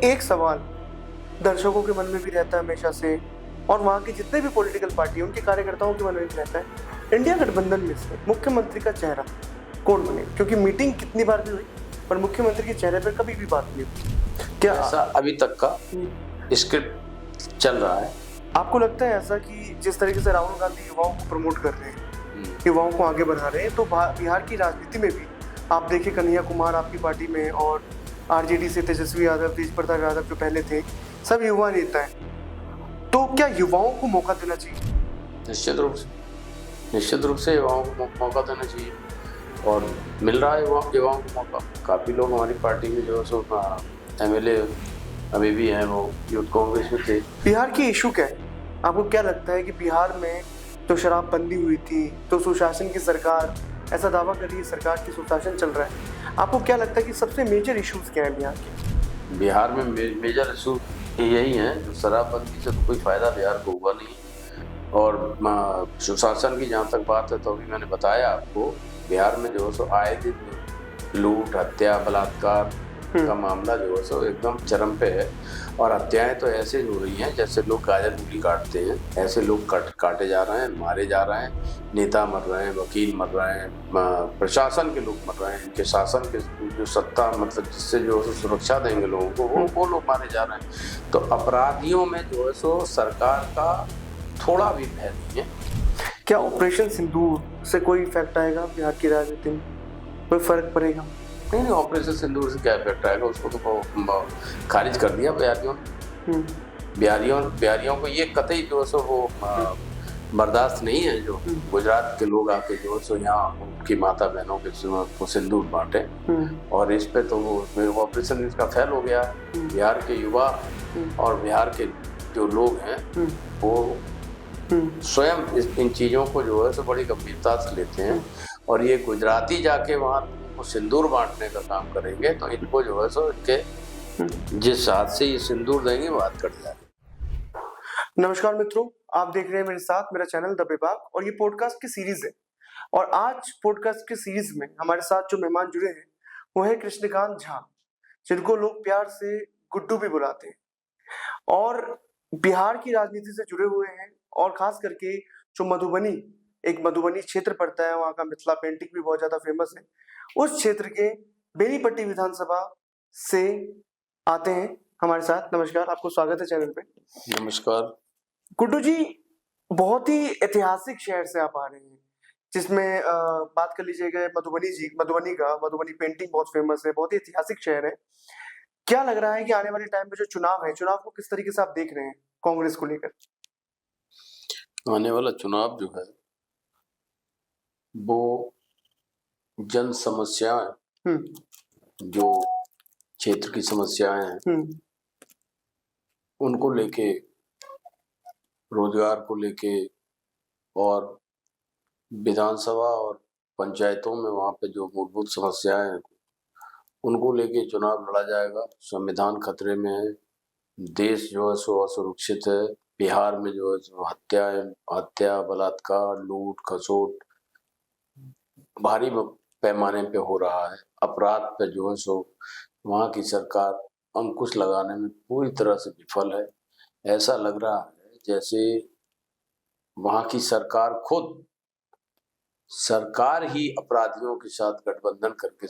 एक सवाल दर्शकों के मन में भी रहता है हमेशा से, और वहाँ के जितने भी पॉलिटिकल पार्टी हैं उनके कार्यकर्ताओं के मन में भी रहता है, इंडिया गठबंधन में से मुख्यमंत्री का चेहरा कौन बने? क्योंकि मीटिंग कितनी बार भी हुई पर मुख्यमंत्री के चेहरे पर कभी भी बात नहीं हुई। क्या ऐसा अभी तक का स्क्रिप्ट चल रहा है? आपको लगता है ऐसा कि जिस तरीके से राहुल गांधी युवाओं को प्रमोट कर रहे हैं, युवाओं को आगे बढ़ा रहे हैं, तो बिहार की राजनीति में भी आप देखिए कन्हैया कुमार आपकी पार्टी में, और आरजेडी से तेजस्वी यादव, तेज प्रताप यादव जो पहले थे, सब युवा नेता हैं। तो क्या युवाओं को मौका देना चाहिए? निश्चित रूप से युवाओं को मौका देना चाहिए, और मिल रहा है युवाओं को मौका। काफ़ी लोग हमारी पार्टी में जो सो MLA अभी भी हैं, वो यूथ कांग्रेस में थे। बिहार की इशू क्या है? आपको क्या लगता है कि बिहार में तो शराबबंदी हुई थी, तो सुशासन की सरकार, ऐसा दावा कर रही है सरकार की सुशासन चल रहा है, आपको क्या लगता है कि सबसे मेजर इश्यूज क्या है बिहार के? बिहार में मेजर इशू यही है, जो शराबबंदी से तो कोई फ़ायदा बिहार को हुआ नहीं, और सुशासन की जहाँ तक बात है तो अभी मैंने बताया आपको, बिहार में जो सो आए दिन लूट, हत्या, बलात्कार का मामला जो है सो एकदम चरम पे है। और हत्याएं तो ऐसे हो रही हैं जैसे लोग गाजर मूली काटते हैं, ऐसे लोग काटे जा रहे हैं, मारे जा रहे हैं, नेता मर रहे हैं, वकील मर रहे हैं, प्रशासन के लोग मर रहे हैं, इनके शासन के जो सत्ता मतलब जिससे जो है सुरक्षा देंगे लोगों को, वो लोग मारे जा रहे हैं। तो अपराधियों में जो है सो सरकार का थोड़ा भी भय नहीं है। क्या ऑपरेशन सिंदूर से कोई इफेक्ट आएगा बिहार की राजनीति में? कोई फर्क पड़ेगा? नहीं, ऑपरेशन सिंदूर से क्या इफेक्ट आएगा? उसको तो खारिज कर दिया बिहारियों ने। बिहारियों को ये कतई जो है सो वो बर्दाश्त नहीं है जो गुजरात के लोग आके जो है सो यहाँ उनकी माता बहनों के सिंदूर बांटे, और इस पे तो वो ऑपरेशन इसका फेल हो गया। बिहार के युवा और बिहार के जो लोग हैं वो स्वयं इन चीज़ों को जो है सो बड़ी गंभीरता से लेते हैं, और ये गुजराती जाके वहाँ को सिंदूर बांटने का काम करेंगे तो इनको जो है सो इनके जिस हाथ से ये सिंदूर देंगे वो हाथ कट जाएगा। नमस्कार मित्रों, आप देख रहे हैं मेरे साथ मेरा चैनल द विभाग, और ये पॉडकास्ट की सीरीज है। और आज पॉडकास्ट की सीरीज में हमारे साथ जो मेहमान जुड़े हैं वो है कृष्णकांत झा, जिनको लोग प्यार से गुड्डू भी बुलाते हैं, और बिहार की राजनीति से जुड़े हुए हैं। और खास करके जो मधुबनी क्षेत्र पड़ता है, वहाँ का मिथिला पेंटिंग भी बहुत ज्यादा फेमस है। उस क्षेत्र के बेनीपट्टी विधानसभा से आते हैं हमारे साथ। नमस्कार, आपको स्वागत है चैनल पे। नमस्कार गुड्डू जी, बहुत ही ऐतिहासिक शहर से आप आ रहे हैं, जिसमें बात कर लीजिएगा मधुबनी पेंटिंग बहुत फेमस है, बहुत ही ऐतिहासिक शहर है। क्या लग रहा है कि आने वाले टाइम में जो चुनाव है, चुनाव को किस तरीके से आप देख रहे हैं कांग्रेस को लेकर? आने वाला चुनाव जो है वो जन समस्याएं, जो क्षेत्र की समस्याएं हैं उनको लेके, रोजगार को लेके, और विधानसभा और पंचायतों में वहाँ पे जो मूलभूत समस्याएं हैं उनको लेके चुनाव लड़ा जाएगा। संविधान खतरे में है, देश जो है सो असुरक्षित है, बिहार में जो है सो हत्या, बलात्कार, लूट खसोट भारी पैमाने पे हो रहा है। अपराध पे जो है सो वहाँ की सरकार अंकुश लगाने में पूरी तरह से विफल है। ऐसा लग रहा है जैसे वहाँ की सरकार ही अपराधियों के साथ गठबंधन करके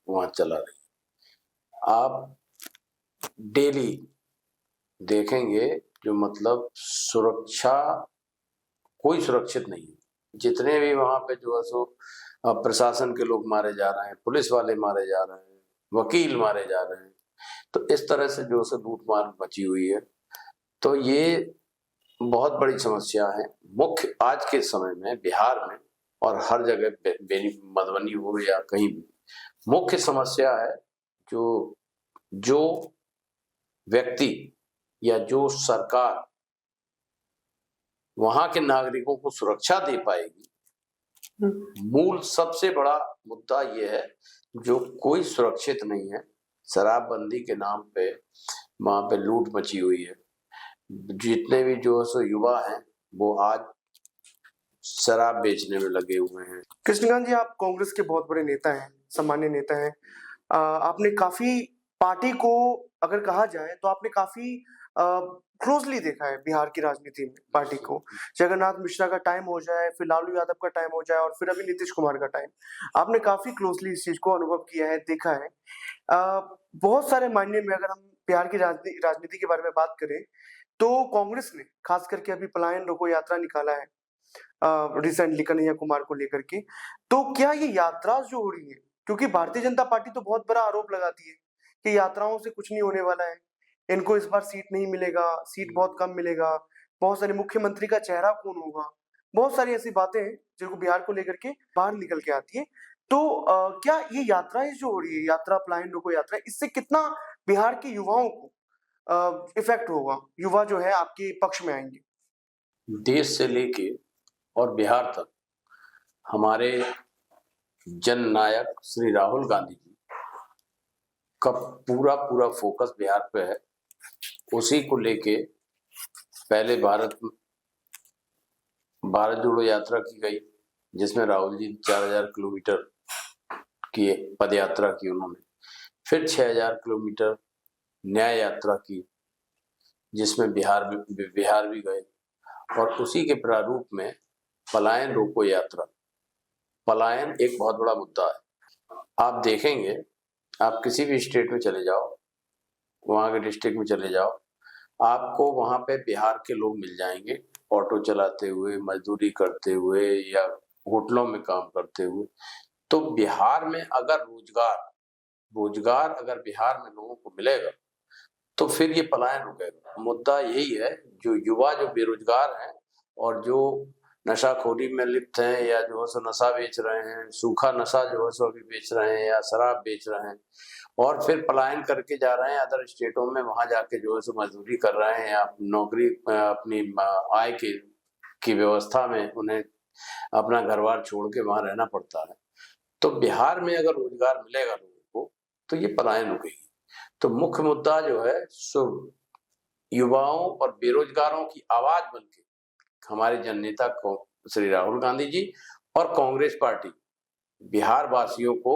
वहाँ चला रही है। आप डेली देखेंगे जो मतलब सुरक्षा, कोई सुरक्षित नहीं है। जितने भी वहाँ पे जो है सो प्रशासन के लोग मारे जा रहे हैं, पुलिस वाले मारे जा रहे हैं, वकील मारे जा रहे हैं, तो इस तरह से जो है लूटमार मची हुई है। तो ये बहुत बड़ी समस्या है मुख्य आज के समय में बिहार में, और हर जगह मधुबनी हो या कहीं भी मुख्य समस्या है। जो व्यक्ति या जो सरकार वहां के नागरिकों को सुरक्षा दे पाएगी, मूल सबसे बड़ा मुद्दा ये है जो कोई सुरक्षित नहीं है। शराबबंदी के नाम पे वहां पे लूट मची हुई है। जितने भी जो सो युवा हैं वो आज शराब बेचने में लगे हुए हैं। कृष्णकांत जी, आप कांग्रेस के बहुत बड़े नेता हैं, सामान्य नेता हैं। आपने काफी पार्टी को अगर कहा जाए तो आपने काफी क्लोजली देखा है बिहार की राजनीति में पार्टी को। जगन्नाथ मिश्रा का टाइम हो जाए, फिर लालू यादव का टाइम हो जाए और फिर अभी नीतीश कुमार का टाइम, आपने काफी क्लोजली इस चीज को अनुभव किया है, देखा है। बहुत सारे मायने में अगर हम बिहार की राजनीति के बारे में बात करें तो कांग्रेस ने खास करके अभी पलायन रोको यात्रा निकाला है रिसेंटली कन्हैया कुमार को लेकर के। तो क्या ये यात्रा जो हो रही है, क्योंकि भारतीय जनता पार्टी तो बहुत बड़ा आरोप लगाती है कि यात्राओं से कुछ नहीं होने वाला है, इनको इस बार सीट नहीं मिलेगा, सीट बहुत कम मिलेगा, बहुत सारे मुख्यमंत्री का चेहरा कौन होगा, बहुत सारी ऐसी बातें हैं जिनको बिहार को लेकर के बाहर निकल के आती है। तो क्या ये यात्राएं जो हो रही है, यात्रा पलायन रोको यात्रा, इससे कितना बिहार के युवाओं को इफेक्ट होगा, युवा जो है आपके पक्ष में आएंगे? देश से लेके और बिहार तक हमारे जननायक श्री राहुल गांधी जी का पूरा पूरा फोकस बिहार पे है। उसी को लेके पहले भारत जोड़ो यात्रा की गई, जिसमें राहुल जी 4000 किलोमीटर की पद यात्रा की उन्होंने, फिर 6000 किलोमीटर न्याय यात्रा की, जिसमें बिहार भी गए, और उसी के प्रारूप में पलायन रोको यात्रा। पलायन एक बहुत बड़ा मुद्दा है। आप देखेंगे, आप किसी भी स्टेट में चले जाओ, वहाँ के डिस्ट्रिक्ट में चले जाओ, आपको वहाँ पे बिहार के लोग मिल जाएंगे, ऑटो चलाते हुए, मजदूरी करते हुए या होटलों में काम करते हुए। तो बिहार में अगर रोजगार अगर बिहार में लोगों को मिलेगा तो फिर ये पलायन रुकेगा। मुद्दा यही है, जो युवा जो बेरोजगार हैं और जो नशाखोरी में लिप्त हैं या जो है सो नशा बेच रहे हैं, सूखा नशा जो है सो अभी बेच रहे हैं या शराब बेच रहे हैं, और फिर पलायन करके जा रहे हैं अदर स्टेटों में, वहां जाके जो है सो मजदूरी कर रहे हैं या नौकरी अपनी आय की व्यवस्था में उन्हें अपना घर बार छोड़ के वहां रहना पड़ता है। तो बिहार में अगर रोजगार मिलेगा लोगों को तो ये पलायन रुकेगी। तो मुख्य मुद्दा जो है सो युवाओं और बेरोजगारों की आवाज बनके हमारे जननेता को श्री राहुल गांधी जी और कांग्रेस पार्टी बिहार वासियों को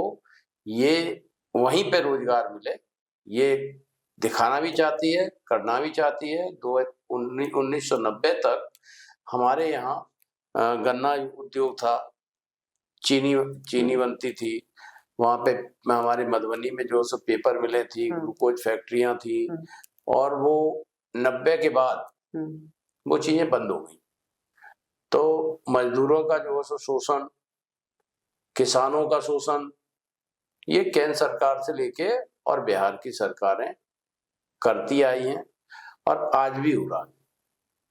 ये वहीं पे रोजगार मिले, ये दिखाना भी चाहती है, करना भी चाहती है। 1990 तक हमारे यहाँ गन्ना उद्योग था, चीनी बनती थी, वहां पे हमारे मधुबनी में जो सो पेपर मिले थी, ग्लूकोज फैक्ट्रियां थी, और वो 90 के बाद वो चीजें बंद हो गई। तो मजदूरों का जो सो शोषण, किसानों का शोषण, ये केंद्र सरकार से लेके और बिहार की सरकारें करती आई हैं और आज भी हो रहा है।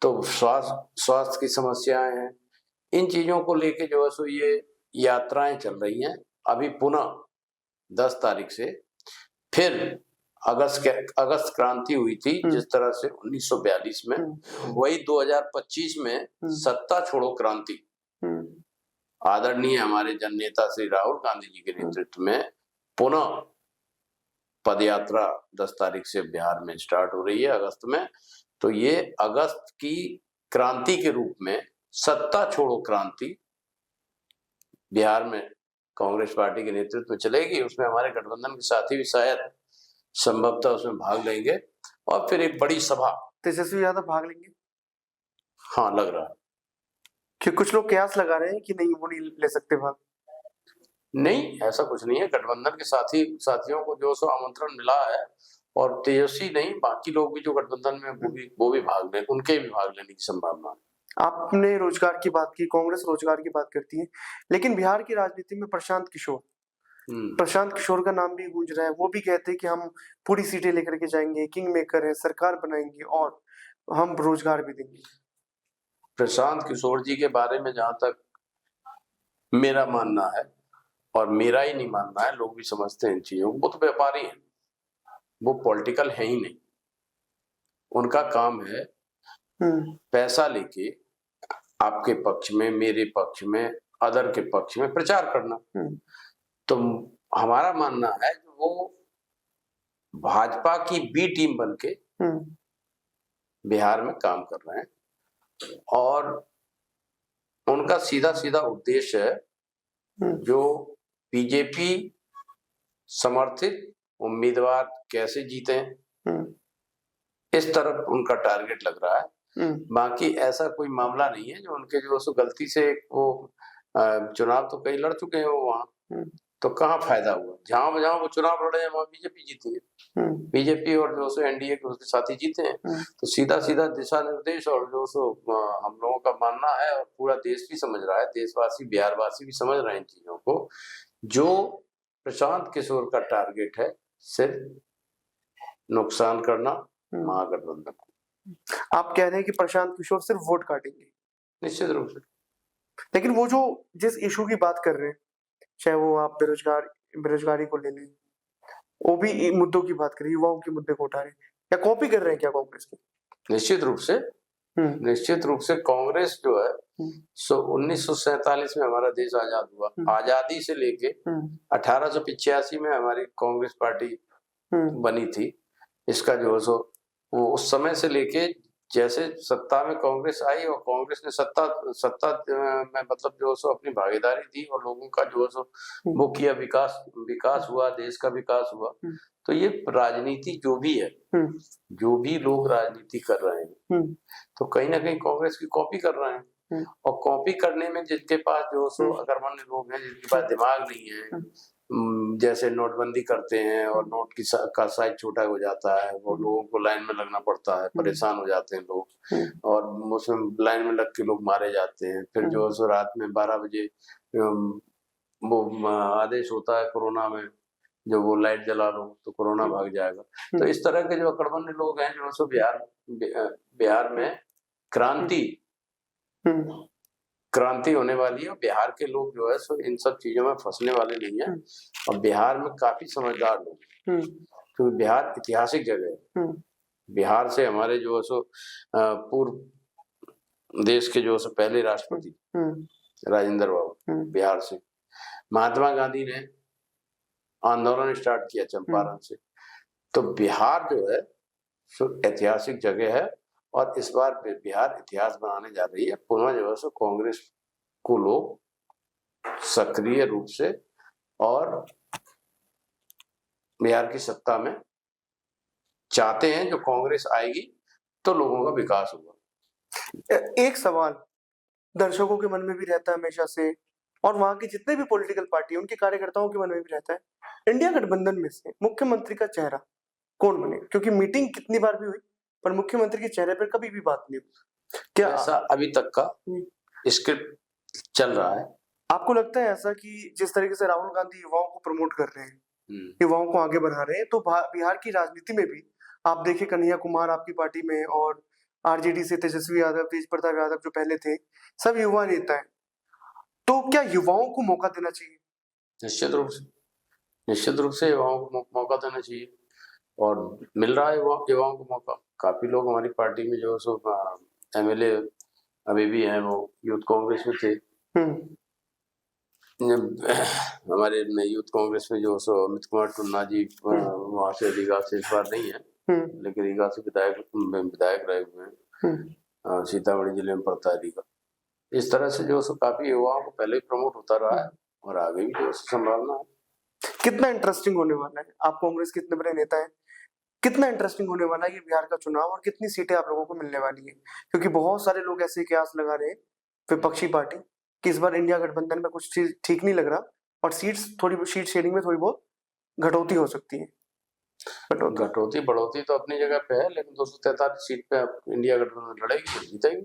तो स्वास्थ्य की समस्याएं हैं, इन चीजों को लेके जो है सो ये यात्राएं चल रही हैं। अभी पुनः 10 तारीख से फिर अगस्त क्रांति हुई थी, जिस तरह से 1942 में, वही 2025 में सत्ता छोड़ो क्रांति आदरणीय हमारे जननेता श्री राहुल गांधी जी के नेतृत्व में पुनः पदयात्रा 10 तारीख से बिहार में स्टार्ट हो रही है अगस्त में। तो ये अगस्त की क्रांति के रूप में सत्ता छोड़ो क्रांति बिहार में कांग्रेस पार्टी के नेतृत्व में चलेगी। उसमें हमारे गठबंधन के साथी भी शायद संभवतः उसमें भाग लेंगे और फिर एक बड़ी सभा। तेजस्वी यादव भाग लेंगे? हाँ, लग रहा है कि कुछ लोग कयास लगा रहे हैं कि नहीं, वो नहीं ले सकते भाग। नहीं, ऐसा कुछ नहीं है। गठबंधन के साथियों को जो सो आमंत्रण मिला है, और तेजस्वी नहीं, बाकी लोग भी जो गठबंधन में वो भी भाग लें, उनके भी भाग लेने की संभावना है। आपने रोजगार की बात की, कांग्रेस रोजगार की बात करती है, लेकिन बिहार की राजनीति में प्रशांत किशोर का नाम भी गूंज रहा है। वो भी कहते हैं कि हम पूरी सीटें लेकर के जाएंगे, किंग मेकर है, सरकार बनाएंगे और हम रोजगार भी देंगे। प्रशांत किशोर जी के बारे में जहां तक मेरा मानना है, और मेरा ही नहीं मानना है, लोग भी समझते हैं इन चीजों को, वो तो व्यापारी हैं, वो पॉलिटिकल है ही नहीं। उनका काम है पैसा लेके आपके पक्ष में, मेरे पक्ष में, अदर के पक्ष में प्रचार करना। तो हमारा मानना है कि वो भाजपा की बी टीम बनके बिहार में काम कर रहे हैं, और उनका सीधा उद्देश्य है जो बीजेपी समर्थित उम्मीदवार कैसे जीते, इस तरफ उनका टारगेट लग रहा है। बाकी ऐसा कोई मामला नहीं है जो उनके जो सो गलती से वो चुनाव तो कई लड़ चुके हैं वो वहाँ, तो कहाँ फायदा हुआ? जहाँ जहाँ वो चुनाव लड़े हैं वहाँ बीजेपी जीती है, बीजेपी और जो सो एनडीए के उसके साथी जीते हैं। तो सीधा सीधा दिशा निर्देश और जो सो हम लोगों का मानना है और पूरा देश भी समझ रहा है, देशवासी बिहारवासी भी समझ रहे हैं इन चीजों को, जो प्रशांत किशोर का टारगेट है सिर्फ नुकसान करना महागठबंधन को। आप कह रहे हैं कि प्रशांत किशोर सिर्फ वोट काटेंगे? निश्चित रूप से। लेकिन वो जो जिस इशू की बात कर रहे हैं, चाहे वो आप बेरोजगारी को ले लें, वो भी मुद्दों की बात करें, युवाओं के मुद्दे को उठा रहे हैं, या कॉपी कर रहे हैं क्या कांग्रेस की? निश्चित रूप से कांग्रेस जो है 1947 में हमारा देश आजाद हुआ, आजादी से लेके 1885 में हमारी कांग्रेस पार्टी बनी थी। इसका जो है वो उस समय से लेके जैसे सत्ता में कांग्रेस आई और कांग्रेस ने सत्ता में मतलब जो सो अपनी भागीदारी दी और लोगों का जो सो वो किया, विकास हुआ, देश का विकास हुआ। तो ये राजनीति जो भी है, जो भी लोग राजनीति कर रहे हैं, तो कहीं ना कहीं कांग्रेस की कॉपी कर रहे हैं। और कॉपी करने में जिनके पास जो सो अगरमन्य लोग हैं, जिनके पास दिमाग नहीं है, जैसे नोटबंदी करते हैं और नोट का साइज छोटा हो जाता है, वो लोगों को लाइन में लगना पड़ता है, परेशान हो जाते हैं लोग, और उसमें लाइन में लग के लोग मारे जाते हैं। फिर जो सो रात में 12 बजे वो आदेश होता है कोरोना में, जो वो लाइट जला लो तो कोरोना भाग जाएगा। तो इस तरह के जो अकड़बंद लोग हैं, जो सो बिहार में क्रांति होने वाली है। बिहार के लोग जो है सो इन सब चीजों में फंसने वाले नहीं है, और बिहार में काफी समझदार लोग, क्योंकि बिहार ऐतिहासिक जगह है। बिहार से हमारे जो है सो पूर्व देश के जो सो पहले राष्ट्रपति राजेंद्र बाबू बिहार से, महात्मा गांधी ने आंदोलन स्टार्ट किया चंपारण से। तो बिहार जो है सो ऐतिहासिक जगह है, और इस बार बिहार इतिहास बनाने जा रही है। पुनः जो है सो कांग्रेस को लोग सक्रिय रूप से और बिहार की सत्ता में चाहते हैं। जो कांग्रेस आएगी तो लोगों का विकास होगा। एक सवाल दर्शकों के मन में भी रहता है हमेशा से, और वहां की जितने भी पॉलिटिकल पार्टी उनके कार्यकर्ताओं के मन में भी रहता है, इंडिया गठबंधन में से मुख्यमंत्री का चेहरा कौन बने? क्योंकि मीटिंग कितनी बार भी हुई पर मुख्यमंत्री के चेहरे पर कभी भी बात नहीं हुई। क्या ऐसा अभी तक का स्क्रिप्ट चल रहा है? आपको लगता है ऐसा कि जिस तरीके से राहुल गांधी युवाओं को प्रमोट कर रहे हैं, युवाओं को आगे बढ़ा रहे हैं, तो बिहार की राजनीति में भी आप देखिए कन्हैया कुमार आपकी पार्टी में, और आरजेडी से तेजस्वी यादव, तेज प्रताप यादव जो पहले थे, सब युवा नेता हैं। तो क्या युवाओं को मौका देना चाहिए? निश्चित रूप से युवाओं को मौका देना चाहिए, और मिल रहा है युवाओं को मौका। काफी लोग हमारी पार्टी में जो सो एमएलए अभी भी हैं, वो यूथ कांग्रेस में थे। हमारे यूथ कांग्रेस में जो सो अमित कुमार टुन्ना जी वहां से रीगा से इस बार नहीं है, लेकिन रीगा से विधायक रहे हुए हैं। सीतामढ़ी जिले में पड़ता है रीगा। इस तरह से जो सो काफी युवाओं को पहले ही प्रमोट होता रहा है, और आगे भी जो संभावना है। कितना इंटरेस्टिंग होने वाला है, आप कांग्रेस के इतने बड़े नेता हैं, कितना इंटरेस्टिंग होने वाला है ये बिहार का चुनाव, और कितनी सीटें आप लोगों को मिलने वाली है? क्योंकि बहुत सारे लोग ऐसे कयास लगा रहे हैं विपक्षी पार्टी कि इस बार इंडिया गठबंधन में कुछ चीज ठीक नहीं लग रहा, और सीट शेयरिंग में थोड़ी बहुत घटौती हो सकती है। घटौती बढ़ोती तो अपनी जगह पे है, लेकिन 243 सीट पे इंडिया गठबंधन लड़ेगी, जीतेगी।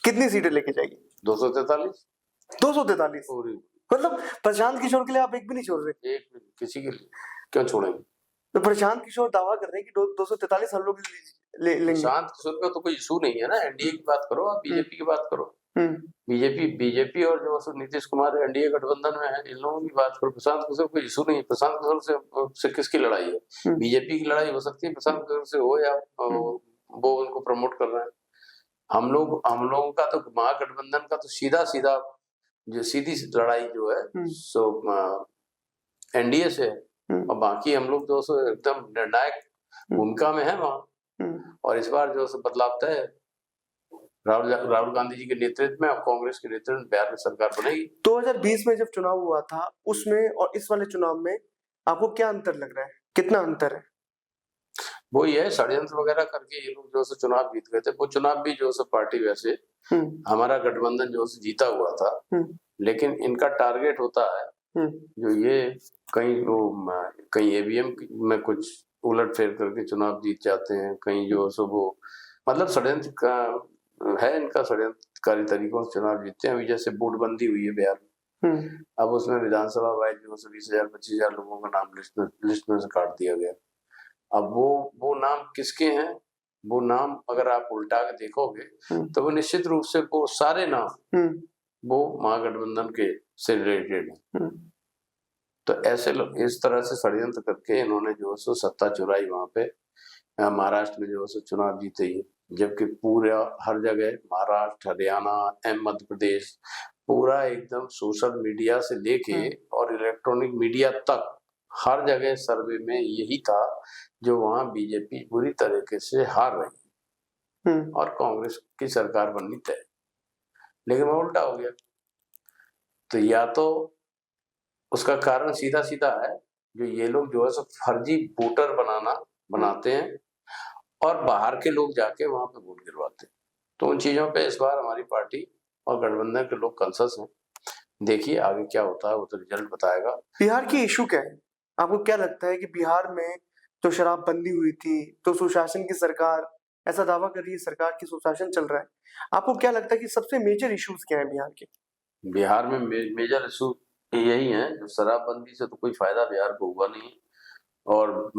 कितनी सीटें लेके जाएगी? 243। मतलब प्रशांत किशोर के लिए आप एक भी नहीं छोड़ रहे? एक किसी के लिए क्यों छोड़ेंगे? तो प्रशांत किशोर दावा कर रहे हैं कि 243 हम लोग लेंगे। प्रशांत किशोर का तो कोई इशू नहीं है ना। एनडीए की बात करो, आप बीजेपी की बात करो। बीजेपी और जो नीतीश कुमार एनडीए गठबंधन में है, इन लोगों की बात करो। प्रशांत किशोर कोई इशू नहीं है। प्रशांत किशोर से किसकी लड़ाई है? बीजेपी की लड़ाई हो सकती है, प्रशांत किशोर से हो, या वो उनको प्रमोट कर रहे हैं। हम लोगों का तो महागठबंधन का तो सीधा जो सीधी लड़ाई जो है सो एनडीए से है, और बाकी हम लोग जो सो एकदम निर्णायक भूमिका में है वहाँ। और इस बार जो सो बदलाव तय है, राहुल गांधी जी के नेतृत्व में और कांग्रेस के नेतृत्व में बिहार में सरकार बनेगी। 2020 में जब चुनाव हुआ था उसमें और इस वाले चुनाव में आपको क्या अंतर लग रहा है, कितना अंतर है? वो ये षड्यंत्र वगैरह करके ये लोग जो है चुनाव जीत गए थे। वो चुनाव भी जो है पार्टी वैसे हमारा गठबंधन जो है जीता हुआ था, लेकिन इनका टारगेट होता है जो ये कहीं ईवीएम में कुछ उलट फेर करके चुनाव जीत जाते हैं, कहीं जो है वो मतलब षड्यंत्र का है, इनका षड्यंत्रकारी तरीकों से चुनाव जीतते हैं। अभी जैसे बूटबंदी हुई है बिहार में, अब उसमें विधानसभा वाइज जो है 20,000-25,000 लोगों का नाम लिस्ट में से काट दिया गया। अब वो नाम किसके हैं, वो नाम अगर आप उल्टा के देखोगे तो वो निश्चित रूप से वो सारे नाम वो महागठबंधन के से रिलेटेड है। तो ऐसे लोग इस तरह से षड्यंत्र करके इन्होंने जो है सत्ता चुराई वहां पे महाराष्ट्र में जो है चुनाव जीते ही, जबकि पूरा हर जगह महाराष्ट्र, हरियाणा, मध्य प्रदेश पूरा एकदम सोशल मीडिया से लेके और इलेक्ट्रॉनिक मीडिया तक हर जगह सर्वे में यही था जो वहां बीजेपी पूरी तरीके से हार रही और कांग्रेस की सरकार बननी तय। लेकिन वो उल्टा हो गया। तो या तो उसका कारण सीधा सीधा है जो ये लोग जो है फर्जी वोटर बनाते हैं और बाहर के लोग जाके वहां पे वोट गिरवाते हैं। तो उन चीजों पे इस बार हमारी पार्टी और गठबंधन के लोग कंसस हैं। देखिए आगे क्या होता है, वो तो रिजल्ट बताएगा। बिहार की इशू क्या है? आपको क्या लगता है कि बिहार में तो शराबबंदी हुई थी, तो सुशासन की सरकार, ऐसा दावा कर रही है सरकार की सुशासन चल रहा है, आपको क्या लगता है कि सबसे मेजर इश्यूज क्या है बिहार के? बिहार में मेजर इशू यही है, जो शराबबंदी से तो कोई फायदा बिहार को हुआ नहीं। और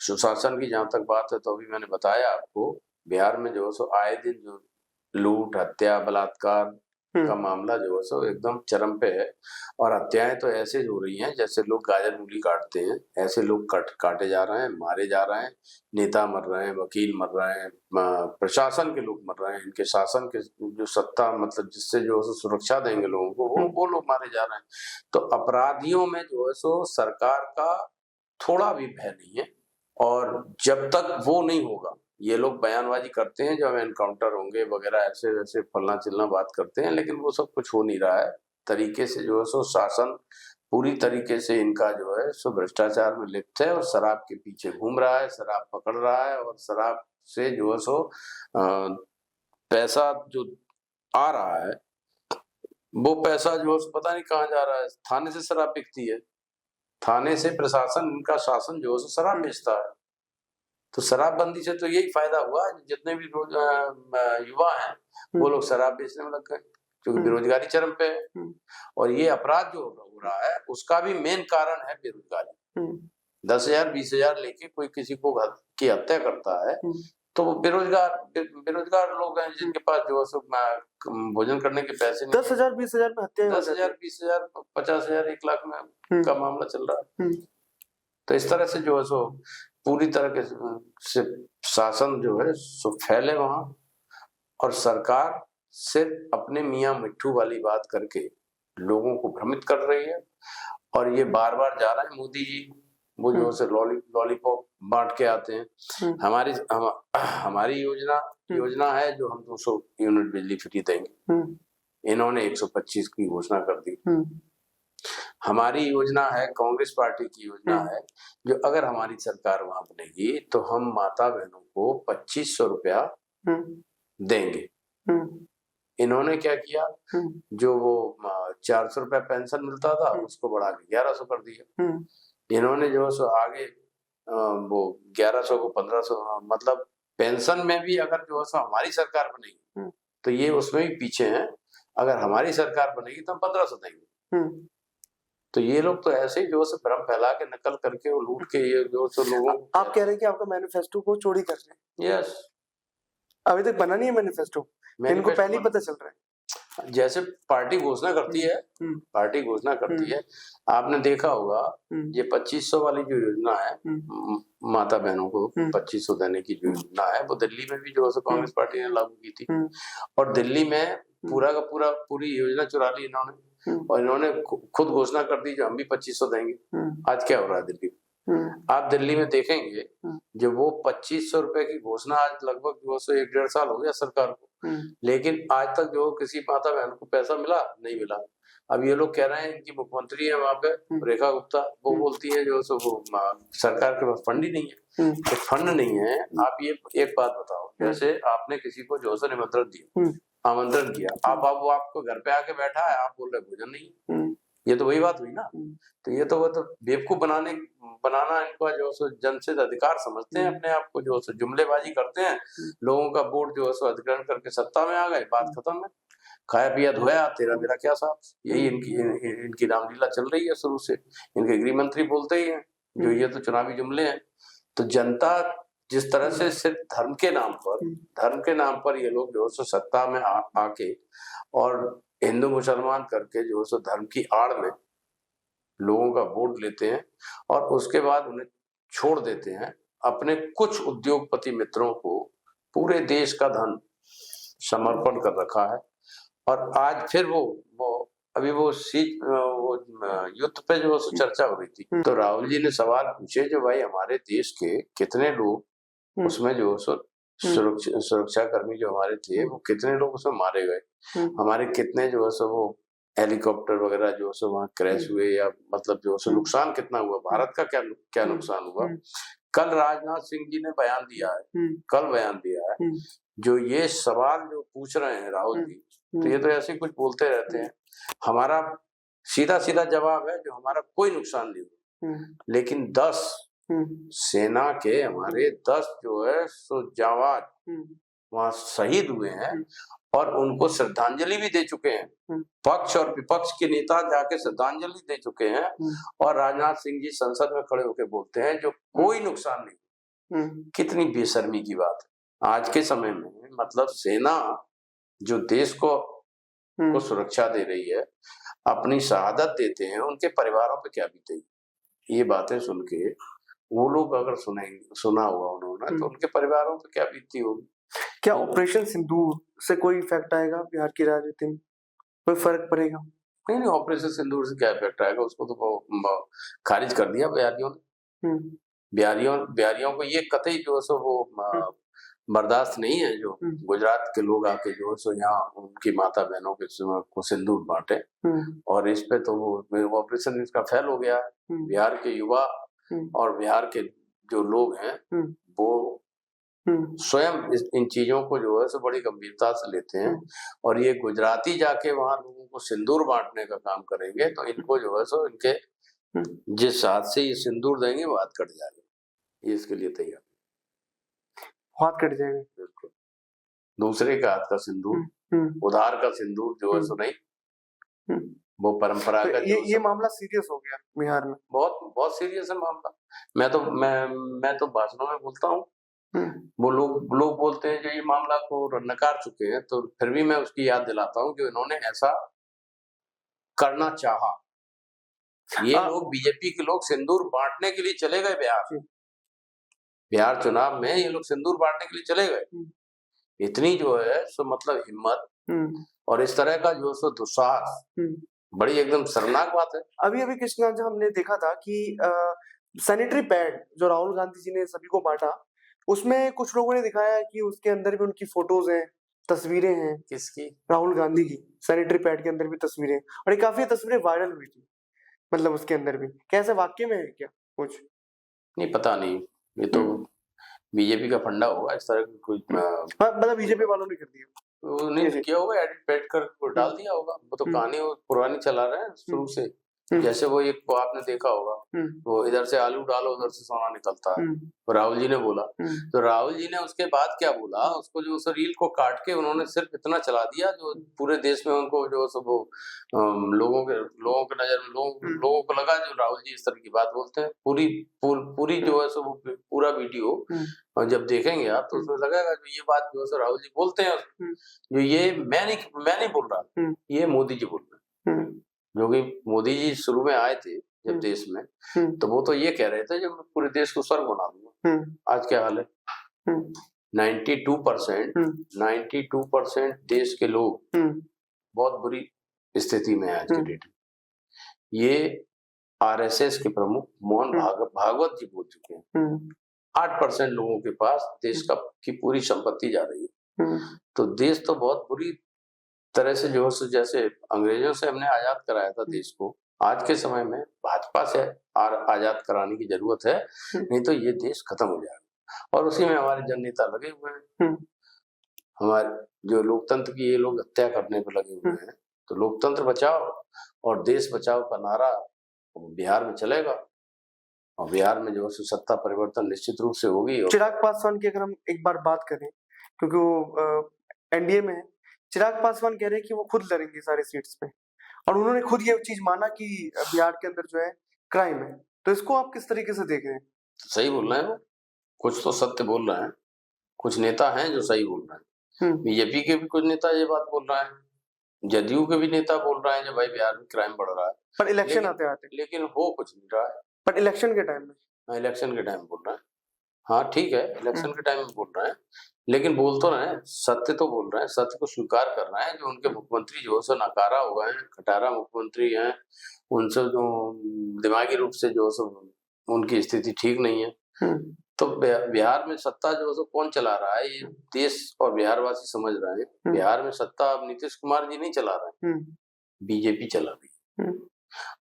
सुशासन की जहां तक बात है तो अभी मैंने बताया आपको, बिहार में जो है आए दिन जो लूट, हत्या, बलात्कार का मामला जो है सो एकदम चरम पे है। और हत्याएं तो ऐसे हो रही हैं जैसे लोग गाजर मूली काटते हैं, ऐसे लोग काटे जा रहे हैं, मारे जा रहे हैं, नेता मर रहे हैं, वकील मर रहे हैं, प्रशासन के लोग मर रहे हैं, इनके शासन के जो सत्ता मतलब जिससे जो है सुरक्षा देंगे लोगों को वो लोग मारे जा रहे हैं। तो अपराधियों में जो है सो सरकार का थोड़ा भी भय नहीं है। और जब तक वो नहीं होगा, ये लोग बयानबाजी करते हैं जब एनकाउंटर होंगे वगैरह ऐसे वैसे फलना चिलना बात करते हैं, लेकिन वो सब कुछ हो नहीं रहा है तरीके से। जो है सो शासन पूरी तरीके से इनका जो है सो भ्रष्टाचार में लिप्त है और शराब के पीछे घूम रहा है, शराब पकड़ रहा है और शराब से जो है सो पैसा जो आ रहा है वो पैसा जो है पता नहीं कहाँ जा रहा है। थाने से शराब बिकती है, थाने से प्रशासन, इनका शासन जो है शराब बेचता है। तो शराबबंदी से तो यही फायदा हुआ, जितने भी युवा हैं वो लोग शराब बेचने में लग गए क्योंकि बेरोजगारी चरम पे है। और ये अपराध जो हो रहा है उसका भी मेन कारण है बेरोजगारी। 10,000 20,000 लेके कोई किसी को की हत्या करता है तो वो बेरोजगार लोग हैं जिनके पास जो है भोजन करने के पैसे नहीं। 10,000 20,000 में हत्या, 10,000 20,000 50,000 1 लाख में का मामला चल रहा है। तो इस तरह से जो है सो पूरी तरह से शासन जो है सो फैले वहां और सरकार सिर्फ अपने मियाँ मिट्ठू वाली बात करके लोगों को भ्रमित कर रही है। और ये बार बार जा रहे हैं मोदी जी, वो जो है लॉलीपॉप बांट के आते हैं। हमारी योजना है जो हम 200 यूनिट बिजली फ्री देंगे, इन्होंने 125 की घोषणा कर दी। हमारी योजना है, कांग्रेस पार्टी की योजना है, जो अगर हमारी सरकार वहां बनेगी तो हम माता बहनों को 2,500 रुपया देंगे। इन्होंने क्या किया, जो वो 400 रुपया पेंशन मिलता था उसको बढ़ा के 1,100 कर दिया। इन्होंने जो है सो आगे वो 1,100 को 1,500, मतलब पेंशन में भी अगर जो है सो हमारी सरकार बनेगी तो ये उसमें भी पीछे हैं। अगर हमारी सरकार बनेगी तो हम 1,500 देंगे। तो ये लोग तो ऐसे ही जो है भ्रम फैला के नकल करके वो लूट के ये जो सो लोगों को। आप कह रहे हैं कि आपका मैनिफेस्टो को चोरी कर रहे हैं? यस, अभी तक बना नहीं है मैनिफेस्टो, इनको पहले ही पता चल रहा है। जैसे पार्टी घोषणा करती है, पार्टी घोषणा करती है, आपने देखा होगा ये 2,500 वाली जो योजना है माता बहनों को 2,500 देने की जो योजना है वो दिल्ली में भी जो है कांग्रेस पार्टी ने लागू की थी। और दिल्ली में पूरा का पूरी योजना चुरा ली इन्होंने और इन्होंने खुद घोषणा कर दी जो हम भी 2,500 देंगे। आज क्या हो रहा है दिल्ली में? आप दिल्ली में देखेंगे जो वो 2,500 रुपए की घोषणा आज लगभग 1 1.5 साल हो गया सरकार को, लेकिन आज तक जो किसी माता बहन को पैसा मिला नहीं मिला। अब ये लोग कह रहे हैं इनकी मुख्यमंत्री है वहां पे रेखा गुप्ता, वो बोलती है जो सो वो सरकार के पास फंड ही नहीं है। तो फंड नहीं है। आप ये एक बात बताओ, जैसे आपने किसी को जो सो निमंत्रण दिया, आमंत्रण किया, अब वो आपको घर पे आके बैठा है, आप बोल रहे भोजन नहीं, ये तो वही बात हुई ना। तो ये तो वो तो बेवकूफ बनाना इनका जो सो जनसित अधिकार समझते हैं अपने आप को, जो सो जुमलेबाजी करते हैं, लोगों का वोट जो सो अधिग्रहण करके सत्ता में आ गए, बात खत्म है, खाया पिया धोया, तेरा मेरा क्या साथ। यही इनकी रामलीला चल रही है शुरू से। इनके गृह मंत्री बोलते ही हैं जो ये तो चुनावी जुमले हैं। तो जनता जिस तरह से सिर्फ धर्म के नाम पर ये लोग जो सो सत्ता में आके और हिंदू मुसलमान करके जो सो धर्म की आड़ में लोगों का वोट लेते हैं और उसके बाद उन्हें छोड़ देते हैं। अपने कुछ उद्योगपति मित्रों को पूरे देश का धन समर्पण कर रखा है। और आज फिर वो अभी वो युद्ध पे जो चर्चा हो रही थी, तो राहुल जी ने सवाल पूछे जो भाई हमारे देश के कितने लोग उसमें जो सुरक्षा कर्मी जो हमारे थे, वो कितने लोग उसमें मारे गए, हमारे कितने जो है सो वो हेलीकॉप्टर वगैरह जो सो वहां क्रैश हुए, या मतलब जो सो नुकसान कितना हुआ, भारत का क्या नुकसान हुआ। कल राजनाथ सिंह जी ने बयान दिया है, जो ये सवाल जो पूछ रहे हैं राहुल जी, तो ये तो ऐसे कुछ बोलते रहते हैं। हमारा सीधा जवाब है जो हमारा कोई नुकसान नहीं हुआ, लेकिन 10 सेना के हमारे 10 जो है सो जवान वहां शहीद हुए हैं और उनको श्रद्धांजलि भी दे चुके हैं। पक्ष और विपक्ष के नेता जाके श्रद्धांजलि दे चुके हैं और राजनाथ सिंह जी संसद में खड़े होकर बोलते हैं जो कोई नुकसान नहीं। कितनी बेशर्मी की बात है आज के समय में। मतलब सेना जो देश को सुरक्षा दे रही है, अपनी शहादत देते हैं, उनके परिवारों पे क्या बीतेगी। ये बातें सुन के वो लोग अगर सुना हुआ उन्होंने, तो उनके परिवारों पे क्या बीतती होगी। क्या ऑपरेशन सिंदूर से कोई इफेक्ट आएगा बिहार की राजनीति में, कोई फर्क पड़ेगा? नहीं, ऑपरेशन सिंदूर से क्या इफेक्ट आएगा, उसको तो खारिज कर दिया बिहारियों ने। बिहारियों को ये कतई जो सो वो बर्दाश्त नहीं है जो गुजरात के लोग आके जो सो यहाँ उनकी माता बहनों के को सिंदूर बांटे, और इस पे तो वो ऑपरेशन इसका फेल हो गया। बिहार के युवा और बिहार के जो लोग हैं वो स्वयं इन चीजों को जो है सो बड़ी गंभीरता से लेते हैं, और ये गुजराती जाके वहां लोगों को सिंदूर बांटने का काम करेंगे तो इनको जो है सो इनके जिस हाथ से ये सिंदूर देंगे वो हाथ कट जाएगा। ये इसके लिए तैयार, हाथ कट जाएगा। बिल्कुल, दूसरे का हाथ का सिंदूर, उधार का सिंदूर जो है सो नहीं, वो परंपरागत। तो ये मामला सीरियस हो गया बिहार में, बहुत सीरियस है मामला। मैं तो भाषणों में बोलता हूँ, वो लोग बोलते हैं जो ये मामला को नकार चुके हैं, तो फिर भी मैं उसकी याद दिलाता हूँ कि इन्होंने ऐसा करना चाहा। ये लोग बीजेपी के लोग सिंदूर बांटने के लिए चले गए बिहार चुनाव में, ये लोग सिंदूर बांटने के लिए चले गए। इतनी जो है सो मतलब हिम्मत और इस तरह का जो सो दुस्साहस, बड़ी एकदम शर्मनाक बात है। अभी कृष्णा जी हमने देखा था कि सैनिटरी पैड जो राहुल गांधी जी ने सभी को बांटा, उसमें कुछ लोगों ने दिखाया है कि उसके अंदर भी उनकी फोटोज हैं, तस्वीरें हैं। किसकी? राहुल गांधी की सैनिटरी पैड के अंदर भी तस्वीरें, और ये काफी तस्वीरें वायरल हुई थी। मतलब उसके अंदर भी कैसे वाकई में है क्या कुछ? नहीं, पता नहीं, ये तो बीजेपी का फंडा होगा इस तरह की कोई। मतलब बीजेपी वालों ने कर दिया, वो नहीं किया होगा, एडिट पेड कर डाल दिया होगा। वो तो कहानी पुरानी चला रहे हैं शुरू से। जैसे वो एक को आपने देखा होगा, वो इधर से आलू डालो उधर से सोना निकलता है, तो राहुल जी ने बोला। तो राहुल जी ने उसके बाद क्या बोला, उसको जो उस रील को काट के उन्होंने सिर्फ इतना चला दिया जो पूरे देश में उनको जो सब लोगों के नजर में लोगों को लगा जो राहुल जी इस तरह की बात बोलते हैं। पूरी जो है सो पूरा वीडियो और जब देखेंगे आप तो उसमें लगेगा जो ये बात जो है राहुल जी बोलते हैं, जो ये मैं नहीं बोल रहा, ये मोदी जी बोल रहे हैं। जो कि मोदी जी शुरू में आए थे जब देश में, तो वो तो ये कह रहे थे जब मैं पूरे देश को स्वर्ग बना दूंगा। आज क्या हाल है? 92% देश के लोग बहुत बुरी स्थिति में है आज के डेट में। ये आरएसएस के प्रमुख मोहन भागवत जी बोल चुके हैं। 8% लोगों के पास देश की पूरी संपत्ति जा रही है। तो देश तो बहुत बुरी तरह से जो है जैसे अंग्रेजों से हमने आजाद कराया था देश को, आज के समय में भाजपा से आजाद कराने की जरूरत है, नहीं तो ये देश खत्म हो जाएगा। और उसी में हमारे जन नेता लगे हुए हैं, हमारे जो लोकतंत्र की ये लोग हत्या करने पर लगे हुए हैं। तो लोकतंत्र बचाओ और देश बचाओ का नारा बिहार में चलेगा, और बिहार में जो है सत्ता परिवर्तन निश्चित रूप से होगी। चिराग पासवान की अगर हम एक बार बात करें, क्योंकि वो एनडीए में है, चिराग पासवान कह रहे हैं कि वो खुद लड़ेंगे सारे सीट्स पे, और उन्होंने खुद ये चीज माना कि बिहार के अंदर जो है क्राइम है। तो इसको आप किस तरीके से देख रहे हैं? सही बोल रहे हैं वो, कुछ तो सत्य बोल रहे हैं, कुछ नेता हैं जो सही बोल रहे हैं। बीजेपी के भी कुछ नेता ये बात बोल रहे हैं, जदयू के भी नेता बोल रहे हैं कि भाई बिहार में क्राइम बढ़ रहा है, पर इलेक्शन आते आते लेकिन हो कुछ नहीं रहा है। पर इलेक्शन के टाइम में, इलेक्शन के टाइम बोल रहे हैं, हाँ ठीक है, इलेक्शन के टाइम में बोल रहे हैं, लेकिन बोल तो रहे हैं, सत्य तो बोल रहे हैं, सत्य को स्वीकार कर रहे हैं। जो उनके मुख्यमंत्री जो है नकारा हो गए हैं, खटारा मुख्यमंत्री हैं, उनसे जो दिमागी रूप से जो उनकी स्थिति ठीक नहीं है। तो बिहार में सत्ता जो है कौन चला रहा है, ये देश और बिहार वासी समझ रहे हैं। बिहार में सत्ता अब नीतीश कुमार जी नहीं चला रहे, बीजेपी चला रही है।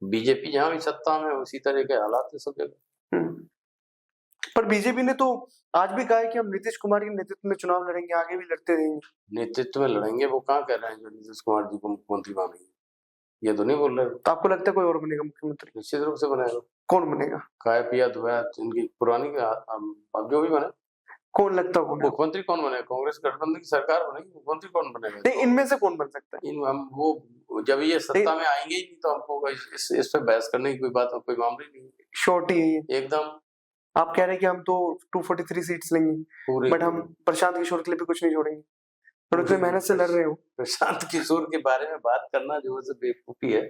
बीजेपी जहां भी सत्ता में उसी तरह के हालात है सब जगह। पर बीजेपी ने तो आज भी कहा है कि हम नीतीश कुमार के नेतृत्व में चुनाव लड़ेंगे, आगे भी लड़ते रहेंगे। नेतृत्व में लड़ेंगे, वो कहाँ कह रहे हैं जो नीतीश कुमार जी को मुख्यमंत्री मानेंगे, ये तो नहीं बोल रहे। तो आपको लगता है कोई और बनेगा मुख्यमंत्री? निश्चित रूप से बनेगा। कौन बनेगा? खाया पिया धोया इनकी पुरानी अब जो भी बने। कौन लगता है मुख्यमंत्री कौन बनेगा? कांग्रेस गठबंधन की सरकार बनेगी, मुख्यमंत्री कौन बनेगा? नहीं, इनमें से कौन बन सकता है? हम वो जब ये सत्ता में आएंगे ही नहीं तो हमको इस पे बहस करने की कोई बात, कोई मामला नहीं। शॉर्ट ही है एकदम। आप कह रहे हैं कि हम तो 243 सीट्स लेंगे, बट हम प्रशांत किशोर के लिए भी कुछ नहीं छोड़ेंगे, और उतने मेहनत से लड़ रहे हो। प्रशांत किशोर के बारे में बात करना जो है बेवकूफी है,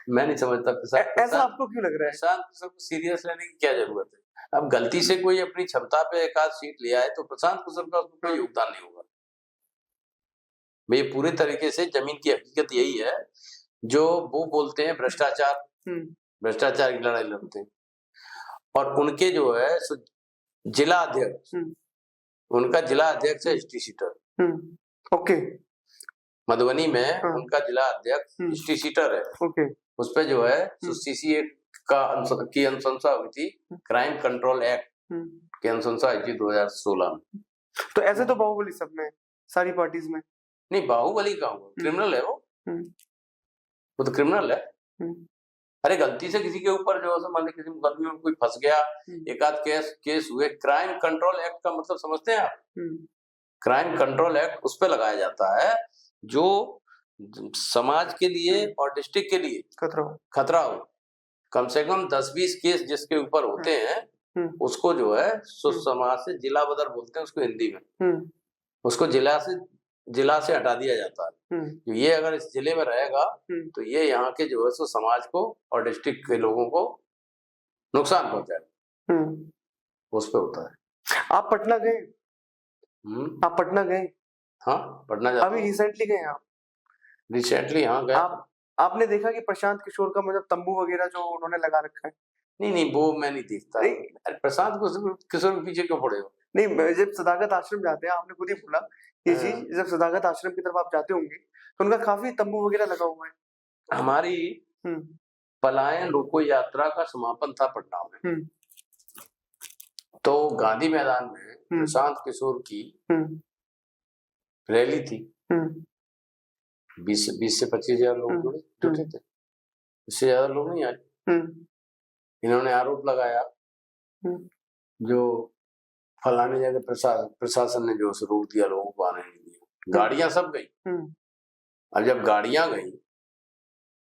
मैं नहीं समझता। ऐसा आपको क्यों लग रहा है? प्रशांत किशोर को सीरियस लेने की क्या जरूरत है? अब गलती से कोई अपनी क्षमता पे एक आध सीट ले आए तो प्रशांत किशोर का उसमें कोई योगदान नहीं होगा। भाई पूरे तरीके से जमीन की हकीकत यही है, जो वो बोलते हैं भ्रष्टाचार, भ्रष्टाचार की लड़ाई लड़ते हैं, और उनके जो है जिला अध्यक्ष, उनका जिला अध्यक्ष है हिस्ट्री सीटर। ओके। मधुबनी में उनका जिला अध्यक्ष हिस्ट्री सीटर है। ओके। उस पे जो है सीसीए की अनुशंसा हुई थी, क्राइम कंट्रोल एक्ट की अनुशंसा हुई थी 2016 में। तो ऐसे तो बाहुबली सब में, सारी पार्टीज में। नहीं, बाहुबली का क्रिमिनल है वो तो क्रिमिनल है। अरे गलती से किसी के ऊपर जो है मान लीजिए किसी मुकदमे में कोई फंस गया, एक आध केस हुए, क्राइम कंट्रोल एक्ट का मतलब समझते हैं आप? क्राइम कंट्रोल एक्ट उस पे लगाया जाता है जो समाज के लिए और डिस्ट्रिक्ट के लिए खतरा हो। कम से कम 10-20 केस जिसके ऊपर होते हैं उसको जो है समाज से जिला बदर बोलते हैं उसको हिंदी में, उसको जिला से हटा दिया जाता है। ये अगर इस जिले में रहेगा तो ये यहाँ के जो है सो समाज को और डिस्ट्रिक्ट के लोगों को नुकसान पहुंचाएगा, उस पे होता है। आप पटना गए? आप पटना गए? हाँ, पटना जाते अभी रिसेंटली गए आप? रिसेंटली हाँ गए। आपने देखा कि प्रशांत किशोर का मतलब तंबू वगैरह जो उन्होंने लगा रखा है? नहीं, वो मैं नहीं देखता। प्रशांत किशोर के पीछे क्यों पड़े हो? नहीं, जब सदाकत आश्रम जाते हैं, आपने खुद ही बोला ये चीज, जब सदाकत आश्रम की तरफ आप जाते होंगे तो उनका काफी तंबू वगैरह लगा हुआ है। हमारी पलायन रोको यात्रा का समापन था पटना में, तो गांधी मैदान में प्रशांत किशोर की रैली थी। 20 से 25 हजार लोग जुटे थे, इससे ज्यादा लोग नहीं आए। इन्होंने आरोप लगाया जो फलाने जगह प्रशासन ने जो रोक दिया, लोगों को आने नहीं दिया, गाड़ियां सब गई। अब जब गाड़ियां गई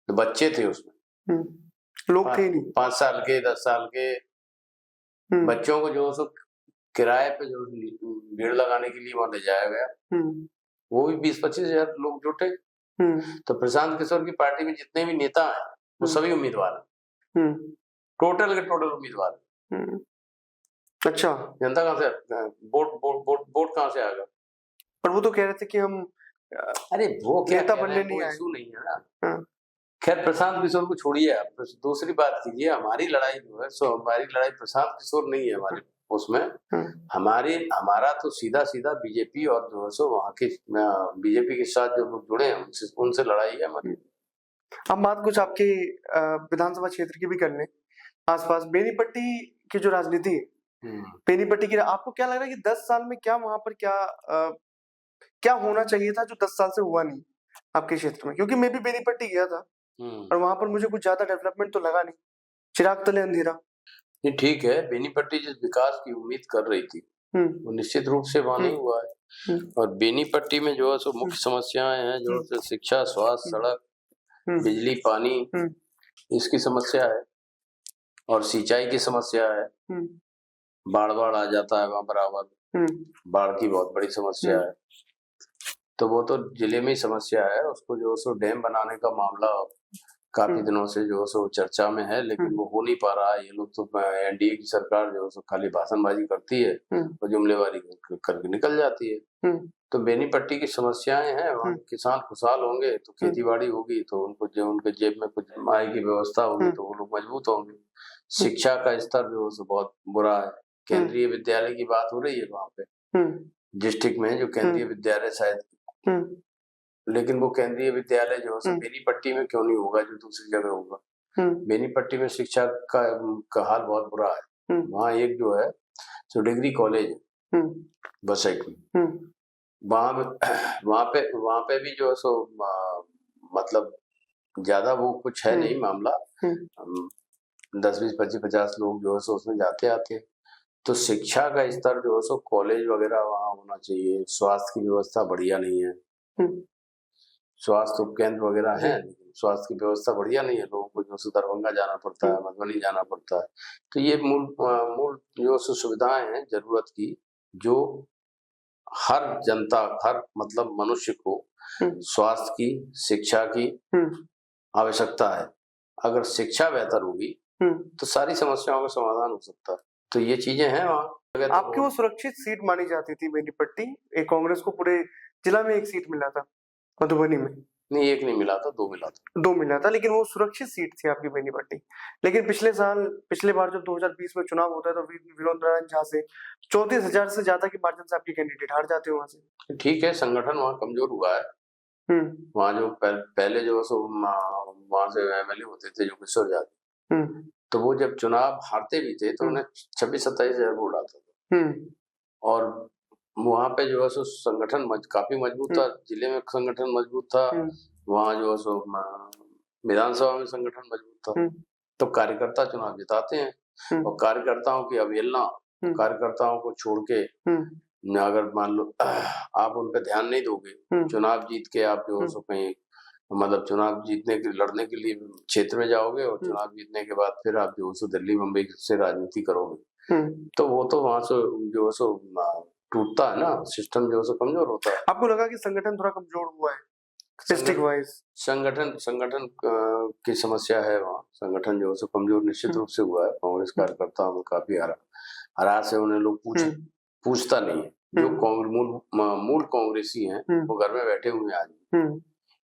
तो बच्चे थे उसमें, लोग थे नहीं, 5 साल के 10 साल के बच्चों को जो सो किराए पे जो भीड़ लगाने के लिए वहां ले जाया गया, वो भी 20-25 हजार लोग जुटे। तो प्रशांत किशोर की पार्टी में जितने भी नेता हैं वो सभी उम्मीदवार हैं, टोटल के टोटल उम्मीदवार हैं। अच्छा, जनता कहाँ से वोट कहाँ से आएगा? पर वो तो कह रहे थे कि हम अरे वो नेता बनने नहीं आए, नहीं है ना। खैर प्रशांत किशोर को छोड़िए, आप दूसरी बात कीजिए। हमारी लड़ाई जो है सो हमारी लड़ाई प्रशांत किशोर नहीं है, हमारी उसमें हमारा तो सीधा सीधा बीजेपी और जो है सो वहाँ के बीजेपी के साथ जो लोग जुड़े हैं उनसे लड़ाई है हमारी। हम बात कुछ आपके विधानसभा क्षेत्र की भी कर लें। आसपास बेनीपट्टी की जो राजनीति है, बेनीपट्टी की, आपको क्या लग रहा है कि 10 साल में क्या वहां पर क्या होना चाहिए था जो 10 साल से हुआ नहीं आपके क्षेत्र में? क्योंकि मैं भी बेनीपट्टी गया था और वहां पर मुझे कुछ ज्यादा डेवलपमेंट तो लगा नहीं, चिराग तले अंधेरा। नहीं, ठीक है, बेनीपट्टी जिस विकास की उम्मीद कर रही थी वो निश्चित रूप से वहां नहीं हुआ है। और बेनीपट्टी में जो है सो मुख्य समस्याएं हैं जो है शिक्षा, स्वास्थ्य, सड़क, बिजली, पानी, इसकी समस्या है और सिंचाई की समस्या है। बाढ़ आ जाता है वहां बराबर, बाढ़ की बहुत बड़ी समस्या है। तो वो तो जिले में ही समस्या है, उसको जो सो डैम बनाने का मामला काफी दिनों से जो सो चर्चा में है, लेकिन वो हो नहीं पा रहा है। ये लोग तो एनडीए की सरकार जो सो खाली भाषणबाजी करती है और जुमलेबाजी करके निकल जाती है। तो बेनीपट्टी की समस्याएं हैं, वहाँ किसान खुशहाल होंगे तो खेती बाड़ी होगी, तो उनको जो उनके जेब में कुछ आय की व्यवस्था होगी तो वो लोग मजबूत होंगे। शिक्षा का स्तर जो है बहुत बुरा है। केंद्रीय विद्यालय की बात हो रही है वहाँ पे डिस्ट्रिक्ट में, जो केंद्रीय विद्यालय शायद, लेकिन वो केंद्रीय विद्यालय जो है बेनीपट्टी में क्यों नहीं होगा जो दूसरी जगह होगा। बेनीपट्टी में शिक्षा का हाल बहुत बुरा है। वहाँ एक जो है जो डिग्री कॉलेज है बसैक में, वहाँ पे भी जो है सो मतलब ज्यादा वो कुछ है नहीं मामला, 10, 20, 25, 50 लोग जो है सो उसमें जाते आते। तो शिक्षा का स्तर जो है सो कॉलेज वगैरह वहाँ होना चाहिए। स्वास्थ्य की व्यवस्था बढ़िया नहीं है, स्वास्थ्य उपकेंद्र वगैरह है लेकिन स्वास्थ्य की व्यवस्था बढ़िया नहीं है। लोगों को जो सो दरभंगा जाना पड़ता है, मधुबनी जाना पड़ता है। तो ये मूल जो सुविधाएं हैं जरूरत की, जो हर जनता, हर मतलब मनुष्य को स्वास्थ्य की, शिक्षा की आवश्यकता है। अगर शिक्षा बेहतर होगी तो सारी समस्याओं का समाधान हो सकता है। तो ये चीजें हैं वहाँ। आपकी वो सुरक्षित सीट मानी जाती थी बेनीपट्टी, एक कांग्रेस को पूरे जिला में एक सीट मिला था मधुबनी में। नहीं, एक नहीं मिला था, 2 मिला था। 2 मिला था, लेकिन वो सुरक्षित सीट थी आपकी बेनीपट्टी। लेकिन पिछले बार जब 2020 में चुनाव होता है तो विनोद नारायण झा से 34,000 से ज्यादा की मार्जिन से आपके कैंडिडेट हार जाते हैं वहां से। ठीक है, संगठन वहाँ कमजोर हुआ है। वहाँ जो पहले जो सो वहाँ से एमएलए होते थे जो किशोर यादव, तो वो जब चुनाव हारते भी थे तो उन्हें 26-27 हजार वोट आता था। और वहाँ पे जो है सो संगठन काफी मजबूत था, जिले में संगठन मजबूत था, वहाँ जो है सो विधानसभा में संगठन मजबूत था। तो कार्यकर्ता चुनाव जिताते हैं और कार्यकर्ताओं की अवहेलना, कार्यकर्ताओं को छोड़ के अगर मान लो आप उन पर ध्यान नहीं दोगे, चुनाव जीत के आप जो है सो कहीं मतलब चुनाव जीतने के लड़ने के लिए क्षेत्र में जाओगे और चुनाव जीतने के बाद फिर आप जो है सो दिल्ली मुंबई से राजनीति करोगे, तो वो तो वहां से जो है सो टूटता है ना, सिस्टम जो है सो कमजोर होता है। आपको लगा कि संगठन थोड़ा कमजोर हुआ है डिस्ट्रिक्ट वाइज? संगठन की समस्या है वहाँ, संगठन जो है सो कमजोर निश्चित रूप से हुआ है। कांग्रेस कार्यकर्ताओं में काफी हरास है, उन्हें लोग पूछता नहीं है। जो मूल कांग्रेसी हैं वो घर में बैठे हुए आज